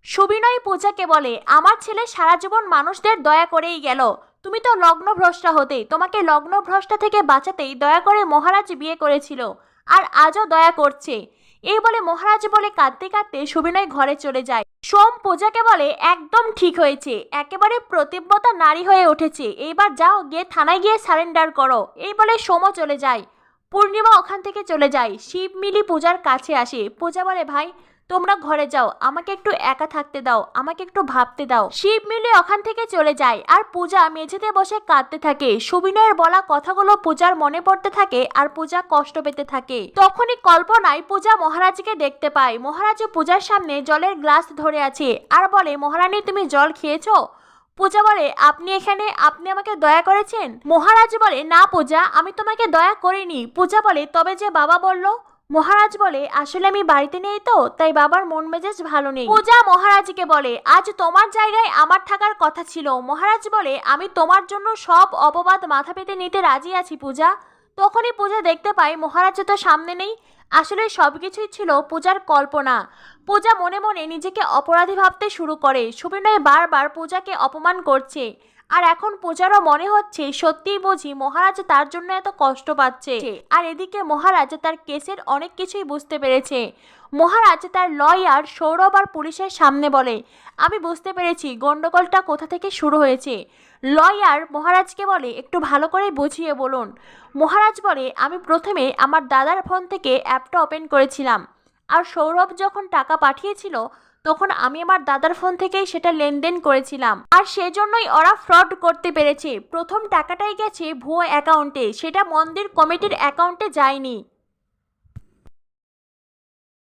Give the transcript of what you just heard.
সুবিনয় পূজাকে বলে, আমার ছেলে সারা জীবন মানুষদের দয়া করেই গেল। তুমি তো লগ্নভ্রষ্টা হতে, তোমাকে লগ্নভ্রষ্টা থেকে বাঁচাতেই দয়া করে মহারাজ বিয়ে করেছিল, আর আজও দয়া করছে। এই বলে মহারাজ বলে কাঁদতে কাঁদতে সুবিনয় ঘরে চলে যায়। সোম পূজাকে বলে, একদম ঠিক হয়েছে, একেবারে প্রতিব্রতা নারী হয়ে উঠেছে, এইবার যাও গিয়ে থানায় গিয়ে সারেন্ডার করো। এই বলে সোমও চলে যায়। পূর্ণিমা ওখান থেকে চলে যায়। শিব মিলি পূজার কাছে আসে। পূজা বলে, ভাই তোমরা ঘরে যাও, আমাকে একটু একা থাকতে দাও, আমাকে একটু ভাবতে দাও। শিব মিলি ওখান থেকে চলে যায় আর পূজা মেঝেতে বসে কাঁদতে থাকে। সুবিনয়ের বলা কথাগুলো পূজার মনে পড়তে থাকে আর পূজা কষ্ট পেতে থাকে। তখনই কল্পনায় পূজা মহারাজকে দেখতে পায়। মহারাজ পূজার সামনে জলের গ্লাস ধরে আছে আর বলে, মহারানী তুমি জল খেয়েছো? পূজা বলে, আপনি এখানে, আপনি আমাকে দয়া করেছেন? মহারাজ বলে, না পূজা, আমি তোমাকে দয়া করিনি। পূজা বলে, তবে যে বাবা বলল? মহারাজ বলে, আসলে আমি বাড়িতে নেই তো, তাই বাবার মন মেজাজ ভালো নেই। পূজা মহারাজকে বলে, আজ তোমার জায়গায় আমার থাকার কথা ছিল। মহারাজ বলে, আমি তোমার জন্য সব অপবাদ মাথা পেতে নিতে রাজি আছি পূজা। তখনই পূজা দেখতে পায় মহারাজ তো সামনে নেই। আসলে সবকিছুই ছিল পূজার কল্পনা। পূজা মনে মনে নিজেকে অপরাধী ভাবতে শুরু করে। সুবিনয় বারবার পূজাকে অপমান করছে, আর এখন পূজারও মনে হচ্ছে সত্যিই বুঝি মহারাজ তার জন্য এত কষ্ট পাচ্ছে। আর এদিকে মহারাজ তার কেসের অনেক কিছুই বুঝতে পেরেছে। মহারাজ তার লয়ার সৌরভ আর পুলিশের সামনে বলে, আমি বুঝতে পেরেছি গন্ডগোলটা কোথা থেকে শুরু হয়েছে। লয়ার মহারাজকে বলে, একটু ভালো করে বুঝিয়ে বলুন। মহারাজ বলে, আমি প্রথমে আমার দাদার ফোন থেকে অ্যাপটা ওপেন করেছিলাম, আর সৌরভ যখন টাকা পাঠিয়েছিল তখন আমি আমার দাদার ফোন থেকেই সেটা লেনদেন করেছিলাম, আর সেজন্যই ওরা ফ্রড করতে পেরেছে। প্রথম টাকাটাই গেছে ভুয়ো অ্যাকাউন্টে, সেটা মন্দির কমিটির অ্যাকাউন্টে যায়নি।